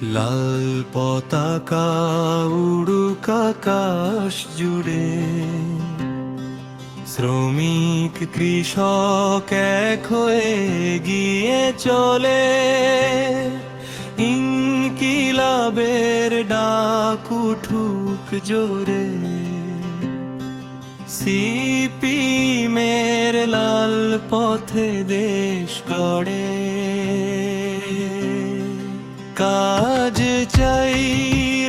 লাল পতাকা উড়ুক আকাশ জুড়ে, শ্রমিক কৃষক এক হয়ে গিয়ে চলে। ইনকিলাবের ডাক উঠুক জোরে, সিপিএমের লাল পথে দেশ গড়ে। কাজ চাই,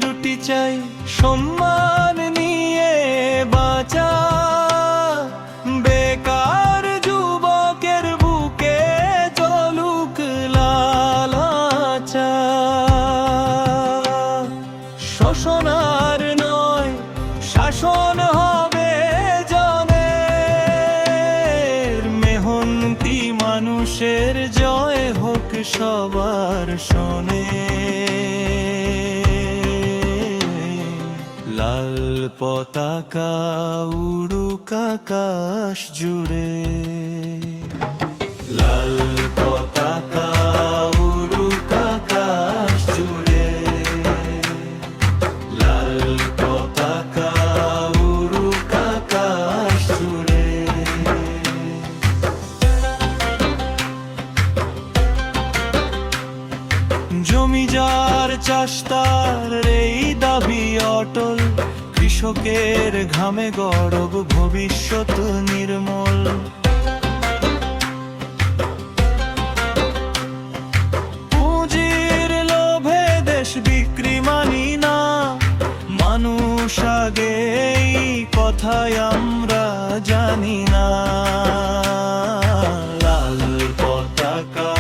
রুটি চাই, সম্মান নিয়ে বাঁচা। বেকার যুবকের বুকে চলুক লাল আঁচা। শোষণ আর নয়, শাসন হবে জনের। মেহনতি মানুষের জয় হোক সবার শোনে। লাল পতাকা উড়ুক আকাশ জুড়ে, লাল পতাকা উড়ুক আকাশ জুড়ে, লাল পতাকা উড়ুক আকাশ জুড়ে। জমিদার চাষতার এই দাবি অটল, কৃষকের ঘামে গড়ব ভবিষ্যৎ নির্মল। পুঁজির লোভে দেশ বিক্রি মানি না, মানুষ আগে এই কথায় আমরা জানি না। লাল পতাকা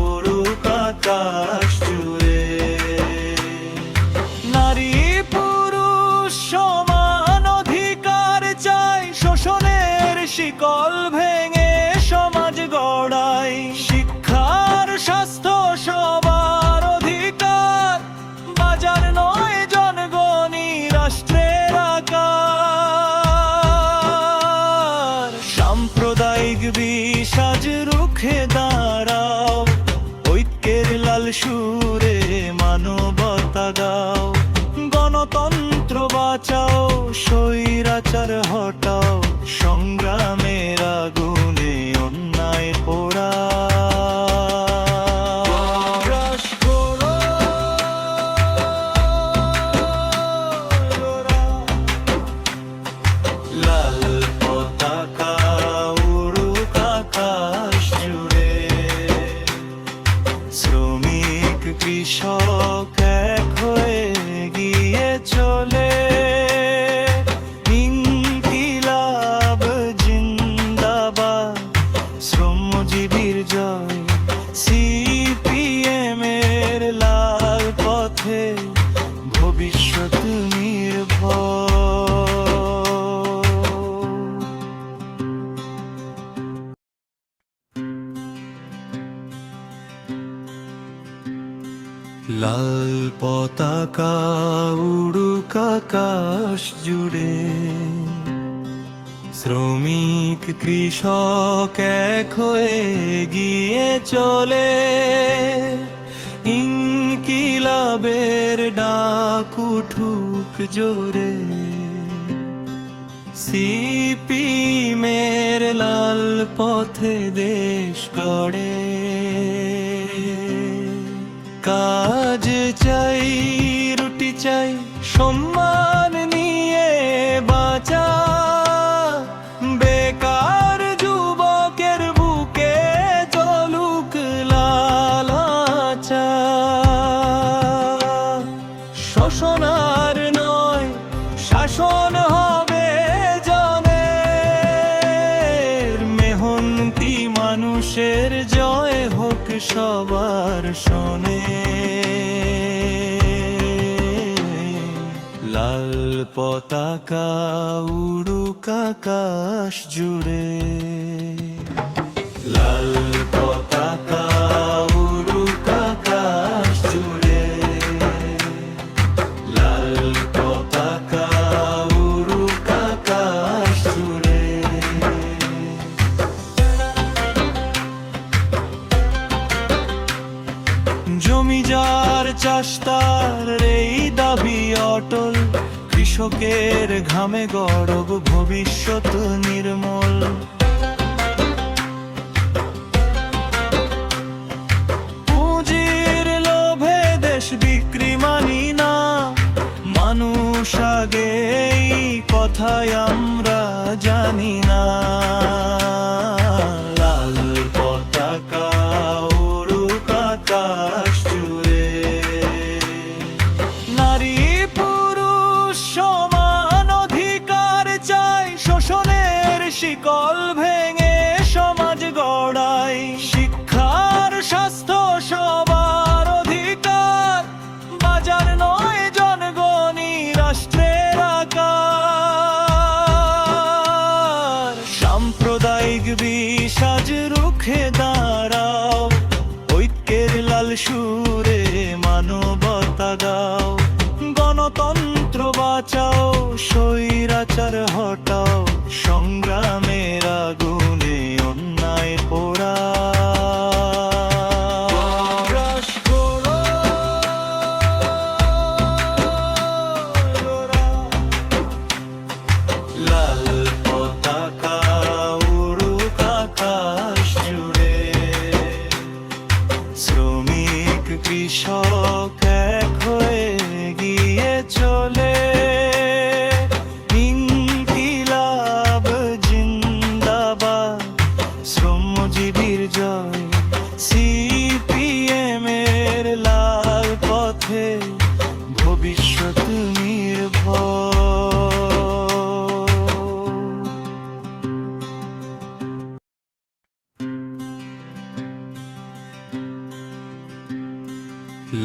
উড়ুক আকাশ জুড়ে, নারী পুরুষ সমান অধিকার চাই। শোষণের শিকল ভেঙে সমাজ গড়াই। শিক্ষার স্বাস্থ্য সবার অধিকার, বাজার নয় জনগণই রাষ্ট্রের আকার। সাম্প্রদায়িক বিষাজ রুখে দাঁড়াও, ঐক্যের লাল সুরে মানবতা গাও। গণতন্ত্র বাঁচাও, স্বৈরাচার হটাও, সংগ্রামের আগুনে অন্যায় পোড়া। লাল পতাকা উড়ুক আকাশ জুড়ে, শ্রমিক কৃষক এক হয়ে গিয়ে চলে। ইনকিলাব জিন্দাবাদ, শ্রমজীবীর জয়। সিপিএমের লাল পথে ভবিষ্যৎ নির্ভর। লাল পতাকা উড়ুক আকাশ জুড়ে, শ্রমিক কৃষক এক হয়ে গিয়ে চলে। ইনকিলাবের ডাক উঠুক জোরে, সিপিএমের লাল পথে দেশ গড়ে। কাজ চাই, রুটি চাই, সম্মান নিয়ে বাঁচা। বেকার যুবকের বুকে চলুক লাল আঁচা। শোষণ আর নয়, শাসন হবে জনের। মেহনতি মানুষের জয় হোক সবার শোনে। লাল পতাকা উড়ুক আকাশ জুড়ে, লাল পতাকা উড়ুক আকাশ জুড়ে, লাল পতাকা উড়ুক আকাশ জুড়ে। জমিদার চাষতার এই দাবি অটল, কৃষকের ঘামে গড়ব ভবিষ্যৎ নির্মল। পুঁজির লোভে দেশ বিক্রি মানি না, মানুষ আগে এই কথাই আমরা জানি না। লাল পতাকা উড়ুক আকাশ জুড়ে, নারী পুরুষ সমান অধিকার চাই, শোষণের শিকল ভেঙে সমাজ গড়াই। শিক্ষার স্বাস্থ্য সবার অধিকার, বাজার নয় জনগণই রাষ্ট্রের আকার। সাম্প্রদায়িক বিষাজ রুখে দাঁড়াও, ঐক্যের লাল সুরে মানবতা গাও। গণতন্ত্র বাঁচাও, স্বৈরাচার হটাও, সংগ্রামের আগুনে অন্যায় পোড়া। লাল পতাকা উড়ুক আকাশ জুড়ে, শ্রমিক কৃষক এক হয়ে গিয়ে চলে। ইনকিলাব জিন্দাবাদ, শ্রমজীবীর জয়, সিপিএম এর লাল পথে ভবিষ্যৎ নির্ভর।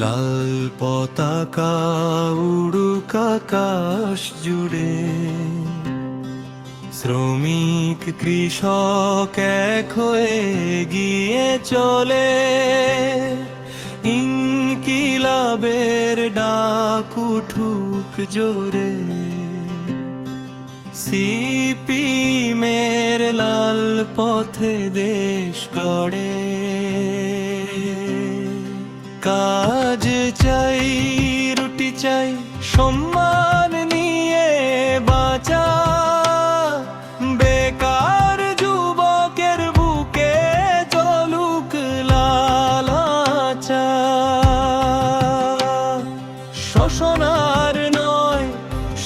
লাল পতাকা উড়ুক আকাশ জুড়ে, শ্রমিক কৃষক এক হয়ে গিয়ে চলে। ইনকিলাবের ডাক উঠুক জোরে, সিপিএমের লাল পথে দেশ গড়ে। কাজ চাই, রুটি চাই, সম্মান নিয়ে বাঁচা। বেকার যুবকের বুকে চলুক লালাচা। শোষণ আর নয়,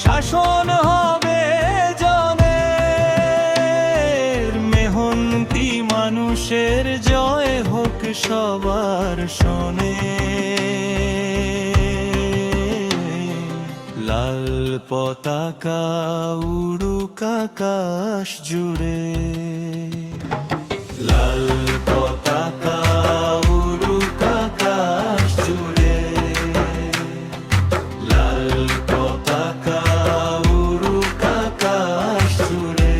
শাসন হবে জনের। মেহনতি মানুষের জয় হোক সবার শোনে। লাল পতাকা উড়ুক আকাশ জুড়ে, লাল পতাকা উড়ুক আকাশ জুড়ে, লাল পতাকা উড়ুক আকাশ জুড়ে।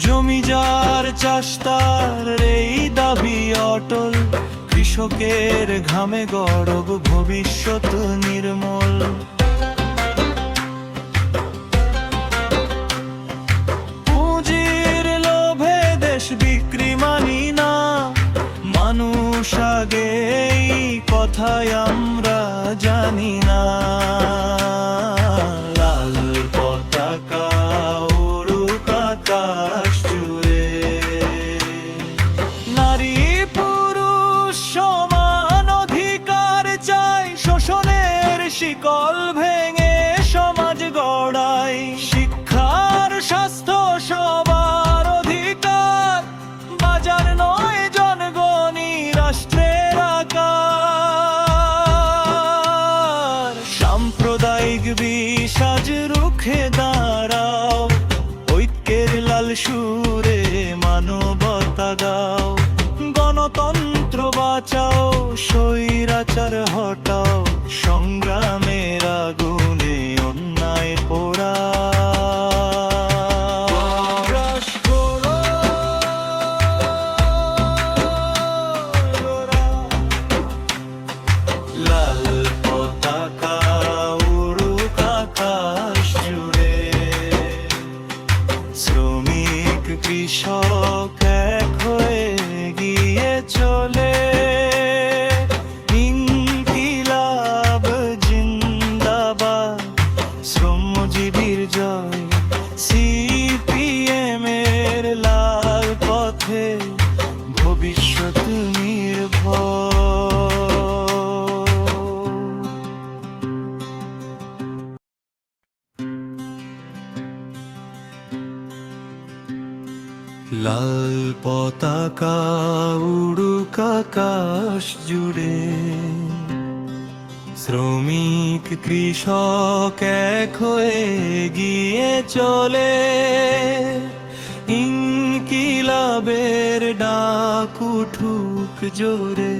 জমি যার চাষতার এই দাবি অটল, কৃষকের ঘামে গড়ব ভবিষ্যৎ নির্মল। পুঁজির লোভে দেশ বিক্রি মানি না, মানুষ আগে এই কথাই আমরা জানি না। লাল পতাকা উড়ুক আকাশ জুড়ে, নারী পুরুষ সমান অধিকার চাই, শোষণের শিকল ভেঙে সমাজ গড়াই। শিক্ষার স্বাস্থ্য সবার অধিকার, বাজার নয় জনগণই রাষ্ট্রের আকার। সাম্প্রদায়িক বিষাজ রুখে দাঁড়াও, ঐক্যের লাল সুরে মানবতা গাও। গণতন্ত্র বাঁচাও, স্বৈরাচার হটাও, সংগ্রামের আগুনে অন্যায় পোড়া। লাল পতাকা উড়ুক আকাশ জুড়ে, শ্রমিক কৃষক এক লাল পতাকা উড়ুক আকাশ জুড়ে, শ্রমিক কৃষক এক হয়ে গিয়ে চলে, ইনকিলাবের ডাক উঠুক জোরে।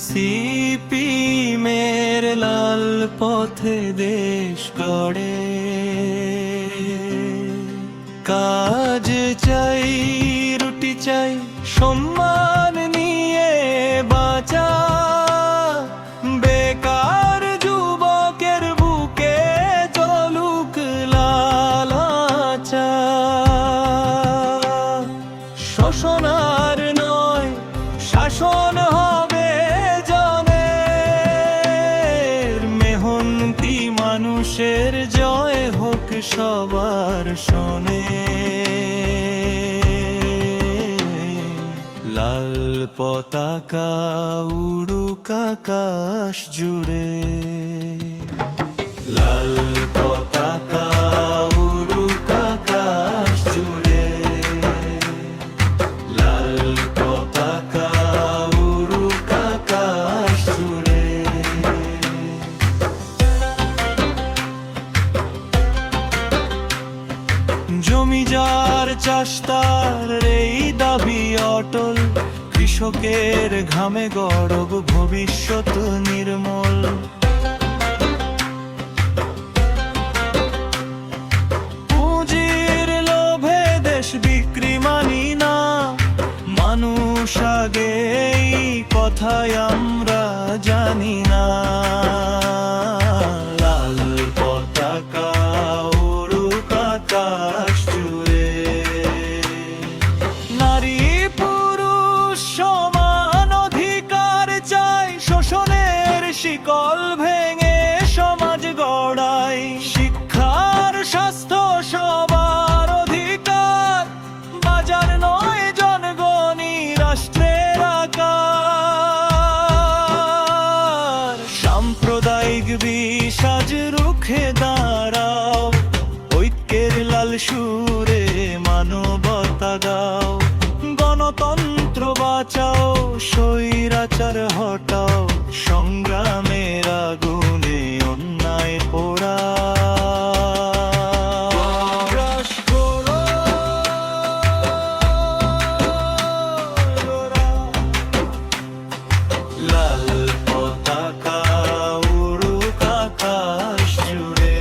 সিপিএমের লাল পথে দেশ গড়ে, কাজ চাই রুটি চাই সম্মান নিয়ে বাঁচা, বেকার যুবকের বুকে চলুক লালাচা। শোষণ আর নয় শাসন হবে জনের, মেহনতি মানুষের জয় হোক সবার শোনে। লাল পতাকা উড়ুক আকাশ জুড়ে, লাল পতাকা উড়ুক আকাশ জুড়ে, লাল পতাকা উড়ুক আকাশ জুড়ে। জমি যার চাষ তার এই দাবি অটল, কৃষকের ঘামে গড়ব ভবিষ্যৎ নির্মল। পুঁজির লোভে দেশ বিক্রি মানি না, মানুষ আগে এই কথায় আমরা জানি না। লাল পতাকা উড়ুক আকাশ জুড়ে, নারী পুরুষ সমান অধিকার চাই, শোষণের শিকল ভেঙে সমাজ গড়াই। শিক্ষার স্বাস্থ্য সবার অধিকার, বাজার নয় জনগণই রাষ্ট্রের আকার। সাম্প্রদায়িক বিষাজ রুখে দাঁড়াও, ঐক্যের লাল সুরে মানবতা গাও। গণতন্ত্র বাঁচাও, স্বৈরাচার হটাও, সংগ্রামের আগুনে অন্যায় পোড়াও। লাল পতাকা উড়ুক আকাশ জুড়ে,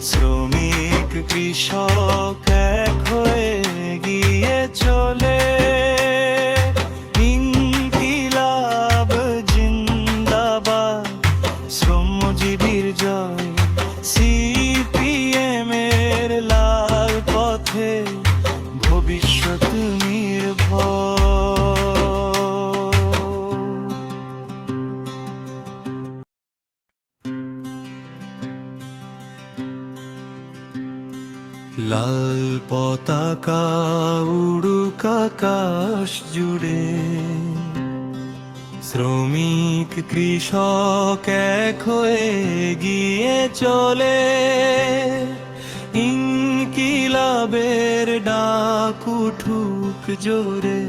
শ্রমিক কৃষক এক হয়ে গিয়ে চলে, ইনকিলাব জিন্দাবাদ, শ্রমজীবীর জয়। সিপিএমের লাল পথে ভবিষ্যৎ নির্ভর। লাল পতাকা উড়ুক আকাশ জুড়ে, শ্রমিক কৃষক এক হয়ে গিয়ে চলে, ইনকিলাবের ডাক উঠুক জোরে।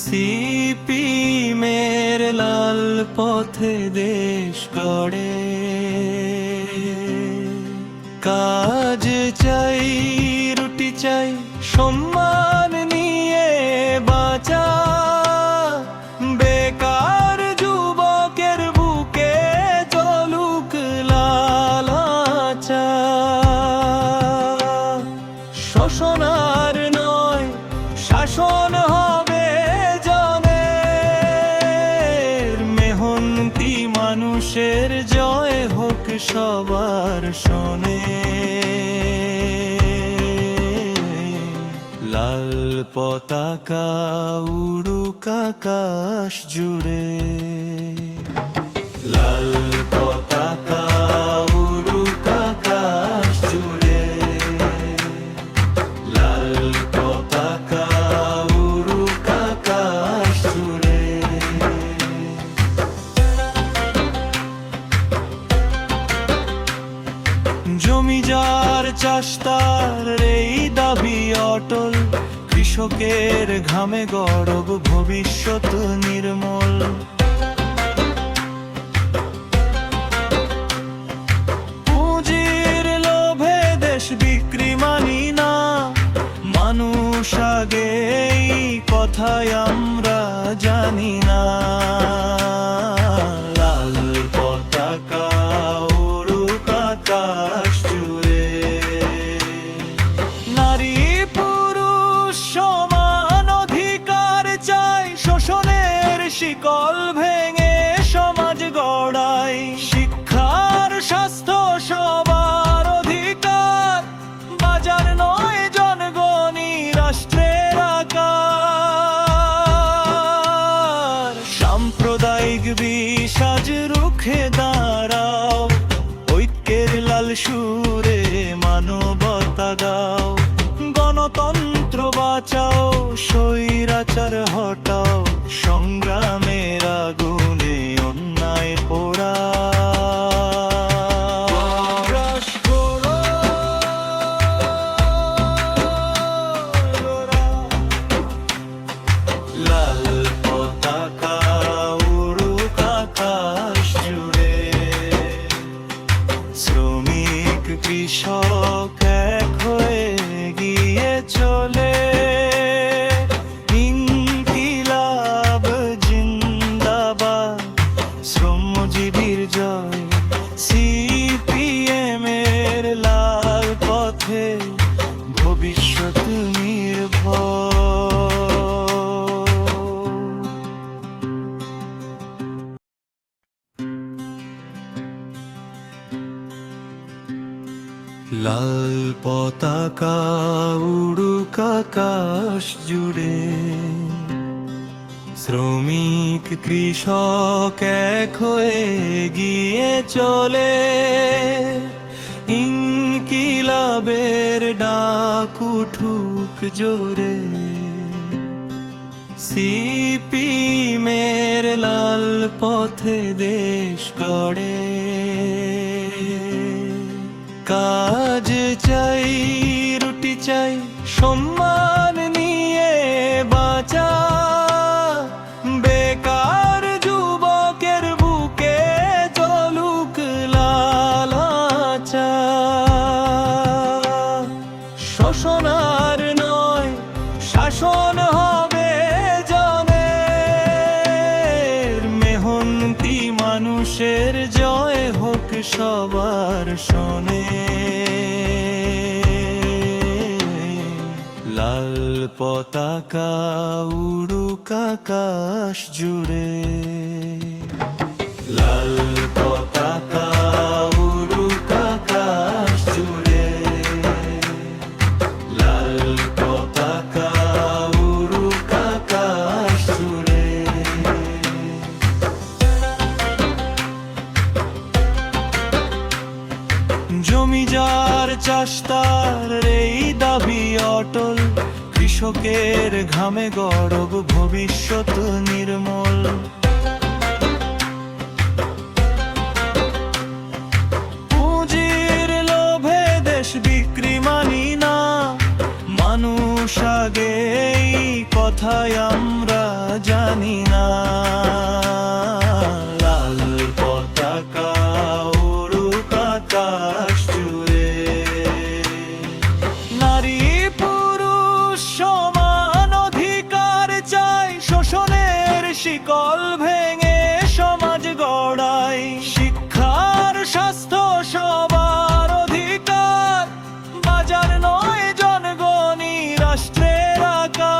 সিপিএমের লাল পথে দেশ গড়ে, কাজ চাই রুটি চাই সম্মান নিয়ে বাঁচা, বেকার যুবকের বুকে চলুক লালাচা। শোষণ আর নয় শাসন হবে জনের, মেহনতি মানুষের জয় হোক সবার শোনে। লাল পতাকা উড়ুক আকাশ জুড়ে, লাল পতাকা উড়ুক আকাশ জুড়ে, লাল পতাকা উড়ুক আকাশ জুড়ে। জমি যার যার চাষ তার এই দাবি অটল, কৃষকের ঘামে গড়ব ভবিষ্যৎ নির্মল। পুঁজির লোভে দেশ বিক্রি মানি না, মানুষ আগে এই কথাই আমরা জানি না। লাল পতাকা উড়ুক আকাশ জুড়ে, নারী পুরুষ সমান অধিকার চাই, শোষণের শিকল ভেঙে সমাজ গড়াই। শিক্ষার স্বাস্থ্য সবার অধিকার, বাজার নয় জনগণই রাষ্ট্রের আকার। সাম্প্রদায়িক বিষাজ রুখে দাঁড়াও, ঐক্যের লাল সুরে মানবতা গাও। গণতন্ত্র বাঁচাও, স্বৈরাচার হটাও, সংগ্রামের আগুনে অন্যায় পোড়া। লাল পতাকা উড়ুক আকাশ জুড়ে, শ্রমিক কৃষক এক হয়ে গিয়ে চলে। ইনকিলাব জিন্দাবাদ, শ্রমজীবীর জয়, সিপিএম এর লাল পথে ভবিষ্যৎ নির্ভর। লাল পতাকা উড়ুক আকাশ জুড়ে, শ্রমিক কৃষক এক হয়ে গিয়ে চলে। ইনকিলাবের ডাক উঠুক জোরে, সিপিএমের লাল পথে দেশ গড়ে। কাজ চাই, রুটি চাই, সম্মান নিয়ে বাঁচা। বেকার যুবকের বুকে চলুক লাল আঁচা। শোষণ আর নয়, শাসন হবে জনের। মেহনতি মানুষের জয় হোক সবার শোনে। লাল পতাকা উড়ুক আকাশ জুড়ে, লাল পতাকা উড়ুক আকাশ জুড়ে, লাল পতাকা উড়ুক আকাশ জুড়ে। জমি যার চাষ তার এই দাবি অটল, কৃষকের ঘামে গড়ব ভবিষ্যৎ নির্মল। পুঁজির লোভে দেশ বিক্রি মানি না, মানুষ আগে এই কথাই আমরা জানি না। লাল পতাকা উড়ুক আকাশ জুড়ে, নারী পুরুষ সমান অধিকার চাই, শোষণের শিকল ভেঙে সমাজ গড়াই। শিক্ষার স্বাস্থ্য সবার অধিকার, বাজার নয় জনগণই রাষ্ট্রের আকার।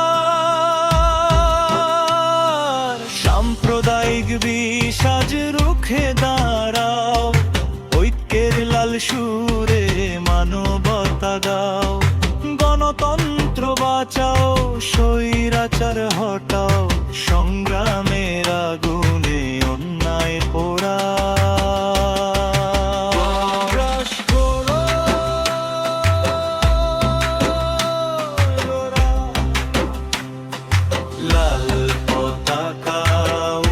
সাম্প্রদায়িক বিষাজ রুখে দাঁড়াও, ঐক্যের লাল সুরে মানবতা গাও। গণতন্ত্র বাঁচাও, স্বৈরাচার হটাও, সংগ্রামের আগুনে অন্যায় পোড়া। লাল পতাকা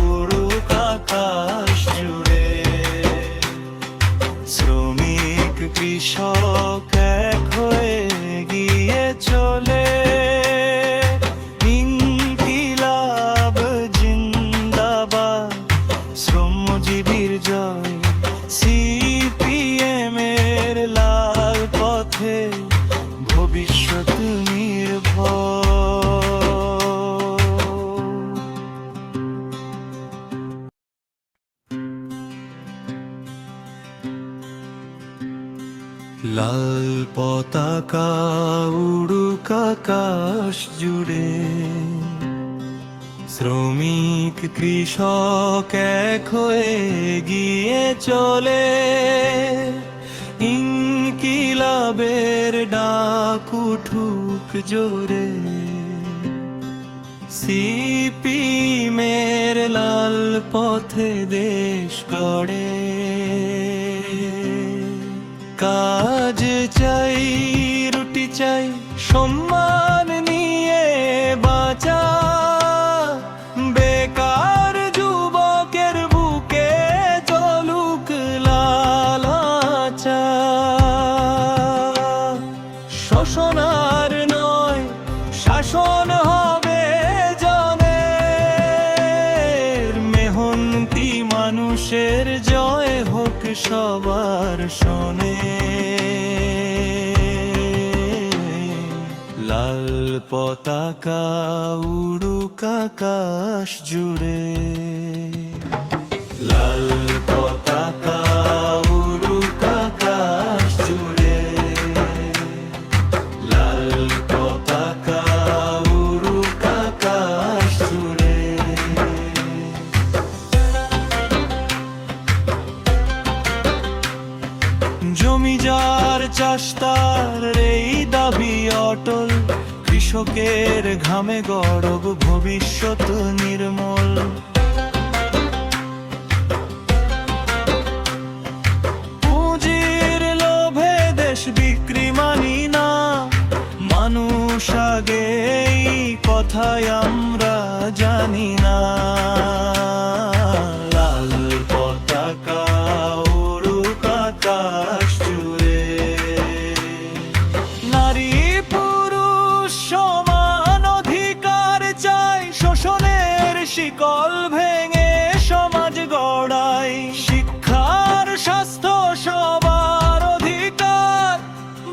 উড়ুক আকাশ জুড়ে, শ্রমিক কৃষক লাল পতাকা উড়ুক আকাশ জুড়ে, শ্রমিক কৃষক এক হয়ে গিয়ে চলে, ইনকিলাবের ডাক উঠুক জোরে। সিপিএমের লাল পথে দেশ গড়ে, কাজ চাই রুটি চাই সম্মান নিয়ে বাঁচা, বেকার যুবকের বুকে চলুক লালাচা। শোষণ আর নয় শাসন হবে জনের, মেহনতি মানুষের জয় হোক সবার শোনে। লাল পতাকা উড়ুক আকাশ জুড়ে, লাল পতাকা উড়ুক আকাশ জুড়ে, লাল পতাকা উড়ুক আকাশ জুড়ে। জমি যার চাষ তার এই দাবি অটল, কৃষকের ঘামে গড়ব ভবিষ্যৎ নির্মল। পুঁজির লোভে দেশ বিক্রি মানি না, মানুষ আগে এই কথায় আমরা জানি না। লাল পতাকা উড়ুক আকাশ জুড়ে, নারী পুরুষ সমান অধিকার চাই, শোষণের শিকল ভেঙে সমাজ গড়াই। শিক্ষার স্বাস্থ্য সবার অধিকার,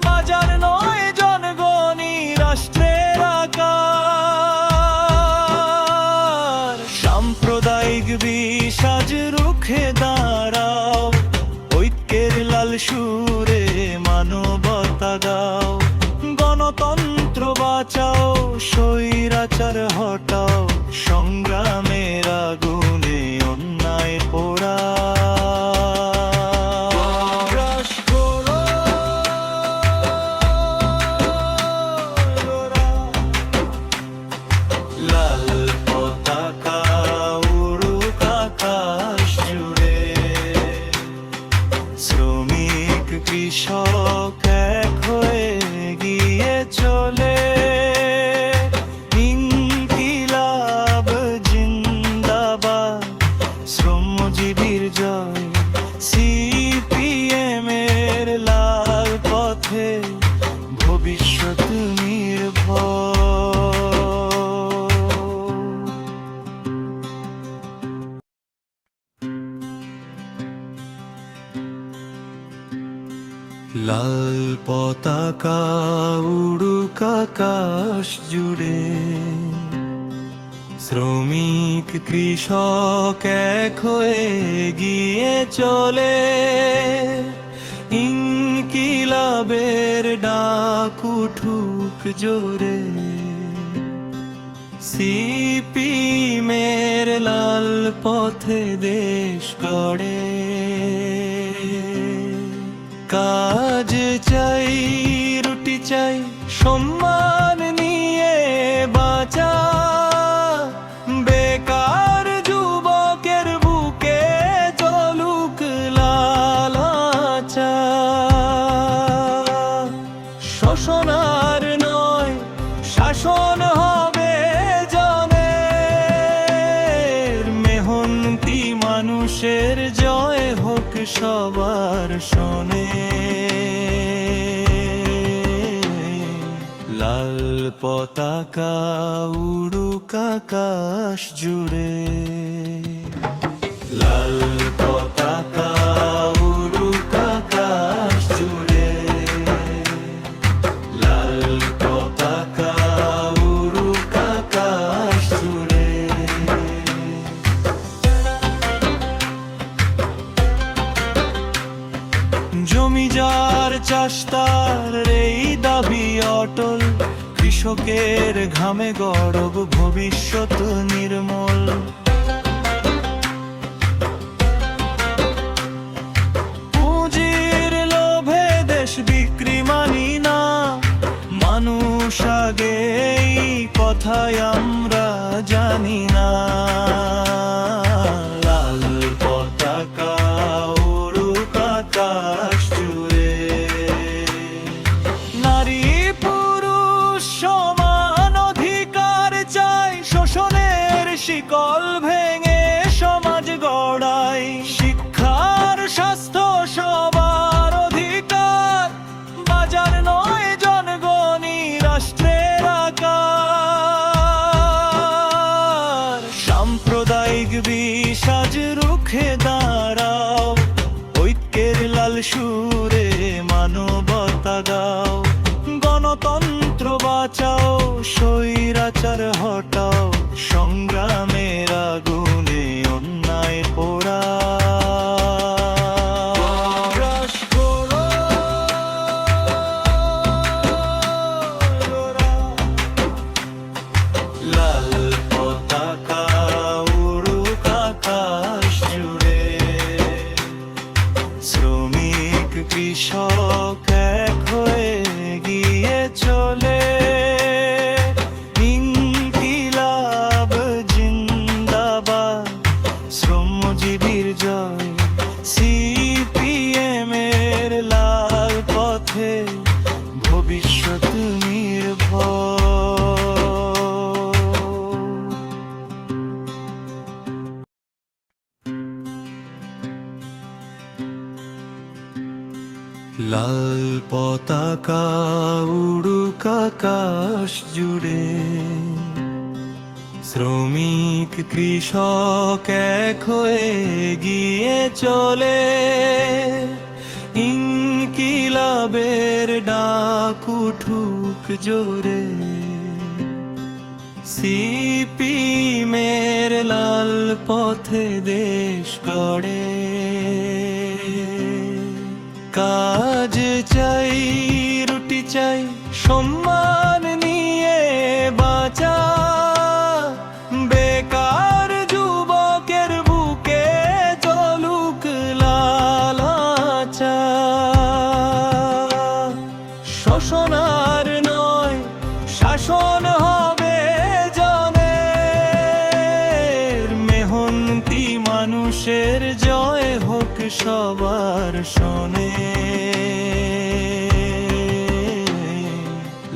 বাজার নয় জনগণই রাষ্ট্রের আকার। সাম্প্রদায়িক বিষাদ রুখে দাঁড়াও, ঐক্যের লাল সুরে মানবতা গাও। গণতন্ত্র বাঁচাও, স্বৈরাচার হটাও, সংগ্রামের আগুনে অন্যায় পোড়া। লাল পতাকা উড়ুক আকাশ জুড়ে, শ্রমিক কৃষক এক হয়ে গিয়ে চলে, ইনকিলাব জিন্দাবাদ, শ্রমজীবীর জয়। সিপিএমের লাল পথে ভবিষ্যৎ নির্ভর। লাল পতাকা উড়ুক আকাশ জুড়ে, শ্রমিক কৃষক এক হয়ে গিয়ে চলে, ইনকিলাবের ডাক উঠুক জোরে। সিপিএমের লাল পথে দেশ গড়ে, কাজ চাই রুটি চাই সম্মান নিয়ে বাঁচা, বেকার যুবকের বুকে চলুক লালাচা। শোষণ আর নয় শাসন হবে জনের, মেহনতি মানুষের জয় হোক সবার শোনে। লাল পতাকা উড়ুক আকাশ জুড়ে, লাল পতাকা উড়ুক আকাশ জুড়ে, লাল পতাকা উড়ুক আকাশ জুড়ে। জমি যার চাষ তার এই দাবি অটল, কৃষকের ঘামে গড়ব ভবিষ্যৎ নির্মল। পুঁজির লোভে দেশ বিক্রি মানি না, মানুষ আগে এই কথায় আমরা জানি না। লাল পতাকা উড়ুক আকাশ জুড়ে, নারী পুরুষ সমান অধিকার চাই, শোষণের শিকল ভেঙে সমাজ গড়াই। শিক্ষার স্বাস্থ্য সবার অধিকার, বাজার নয় জনগণই রাষ্ট্রের আকার। সাম্প্রদায়িক বিষাজ রুখে দাঁড়াও, ঐক্যের লাল সুরে মানবতা গাও। গণতন্ত্র বাঁচাও, স্বৈরাচার হটাও, সংগ্রামের আগুনে অন্যায় পোড়া। লাল পতাকা উড়ুক আকাশ জুড়ে, শ্রমিক কৃষক এক হয়ে গিয়ে চলে। ইনকিলাব জিন্দাবাদ, শ্রমজীবীর জয়, সিপিএম এর লাল পথে ভবিষ্যৎ নির্ভর। লাল পতাকা উড়ুক আকাশ জুড়ে, শ্রমিক কৃষক এক হয়ে গিয়ে চলে। ইনকিলাবের ডাক উঠুক জোরে, সিপিএমের লাল পথে দেশ গড়ে। কাজ চাই, রুটি চাই, সম্মান নিয়ে বাঁচা। বেকার যুবকের বুকে চলুক লালাচা। শোষণ আর নয়, শাসন হবে জনের। মেহনতি মানুষের জয় হোক সবার শোনে।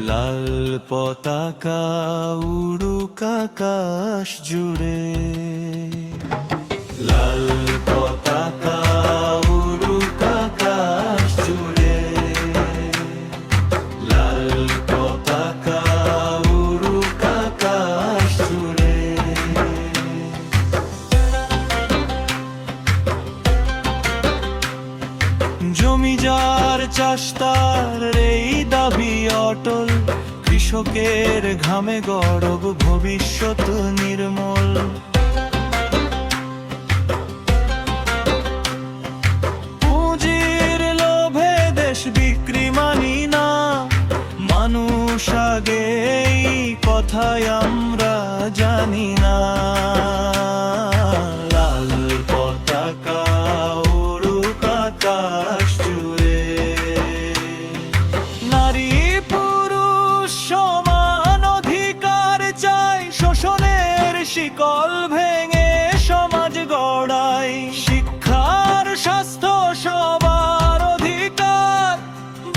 লাল পতাকা উড়ুক আকাশ জুড়ে, লাল পতাকা উড়ুক আকাশ জুড়ে, লাল পতাকা উড়ুক আকাশ জুড়ে। জমি যার চাষ তার এই দাবি অটল, কৃষকের ঘামে গড়ব ভবিষ্যৎ নির্মল। পুঁজির লোভে দেশ বিক্রি মানি না, মানুষ আগে এই কথায় আমরা জানি না। লাল পতাকা উড়ুক আকাশ জুড়ে, নারী পুরুষ সমান অধিকার চাই, শোষণের শিকল ভেঙে সমাজ গড়াই। শিক্ষার স্বাস্থ্য সবার অধিকার,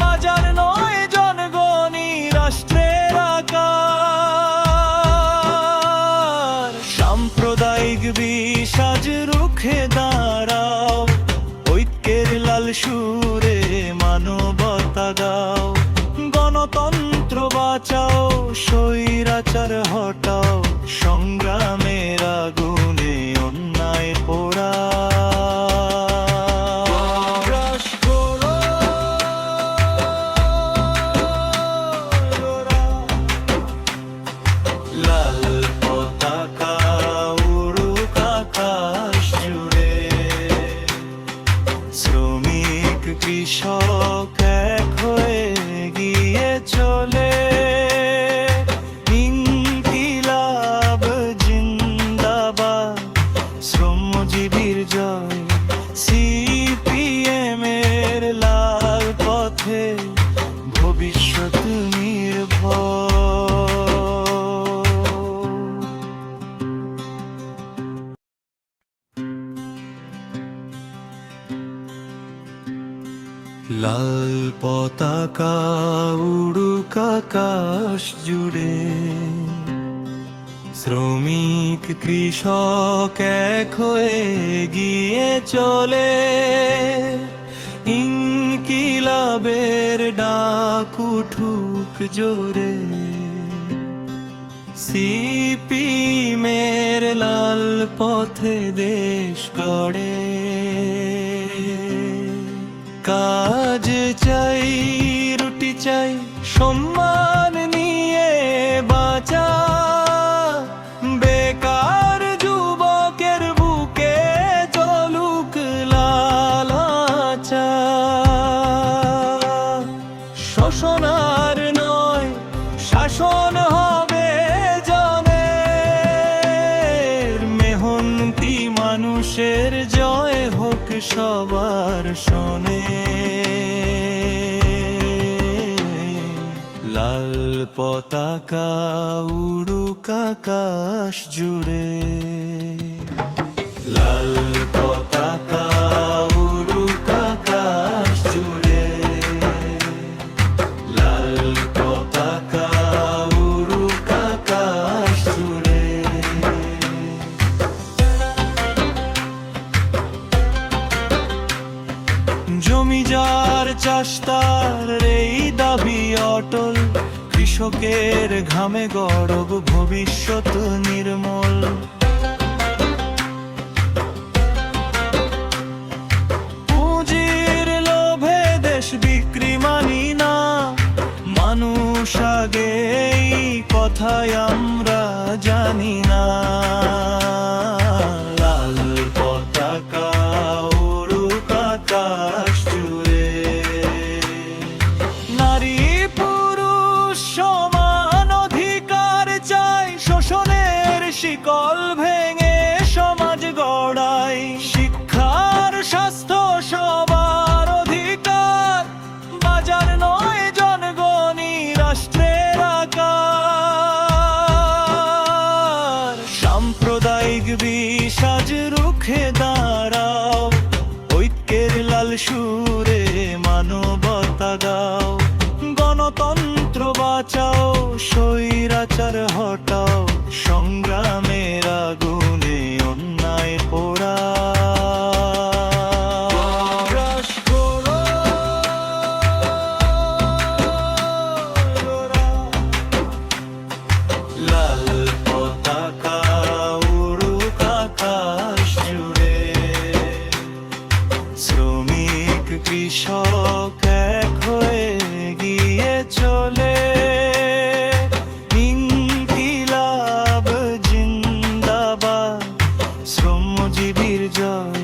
বাজার নয় জনগণই রাষ্ট্রের আকার। সাম্প্রদায়িক বিষাজ রুখে দাঁড়াও, ঐক্যের লাল সুরে মানবতা গাও। গণতন্ত্র বাঁচাও, স্বৈরাচার হটাও, সংগ্রামের আগুনে অন্যায় পোড়া। লাল পতাকা উড়ুক আকাশ জুড়ে, শ্রমিক কৃষক কৃষক এক হয়ে গিয়ে চলে। ইনকিলাব জিন্দাবাদ, শ্রমজীবীর জয়, সিপিএমের লাল পথে ভবিষ্যৎ নির্ভর। লাল পতাকা উড়ুক আকাশ জুড়ে, শ্রমিক কৃষক এক হয়ে গিয়ে চলে। ইনকিলাবের ডাক উঠুক জোরে, সিপিএমের লাল পথে দেশ গড়ে। কাজ চাই, রুটি চাই, সম্মান নিয়ে বাঁচা। বেকার যুবকের বুকে চলুক লালাচা। শোষণ আর নয়, শাসন হবে জনের। মেহনতি মানুষের জয় হোক সবার শোনে। লাল পতাকা উড়ুক আকাশ জুড়ে, লাল পতাকা উড়ুক আকাশ জুড়ে, লাল পতাকা উড়ুক আকাশ জুড়ে। জমি যার চাষ তার এই দাবি অটল। কৃষকের ঘামে গড়ব ভবিষ্যৎ নির্মল। পুঁজির লোভে দেশ বিক্রি মানি না, মানুষ আগে এই কথায় আমরা জানি না। লাল পতাকা উড়ুক আকাশ জুড়ে, নারী পুরুষ সমান অধিকার চাই। শোষণের শিকল ভেঙে সমাজ গড়াই। শিক্ষার স্বাস্থ্য সবার অধিকার, বাজার নয় জনগণই রাষ্ট্রের আকার। সাম্প্রদায়িক বিষাজ রুখে দাঁড়াও, ঐক্যের লাল সুরে মানবতা গাও। গণতন্ত্র বাঁচাও, স্বৈরাচার হটাও, সংগ্রামের আগুনে অন্যায় পোড়া। লাল পতাকা উড়ুক আকাশ জুড়ে, শ্রমিক কৃষক এক হয়ে গিয়ে চলে। ইনকিলাব জিন্দাবাদ, শ্রমজীবীর জয়,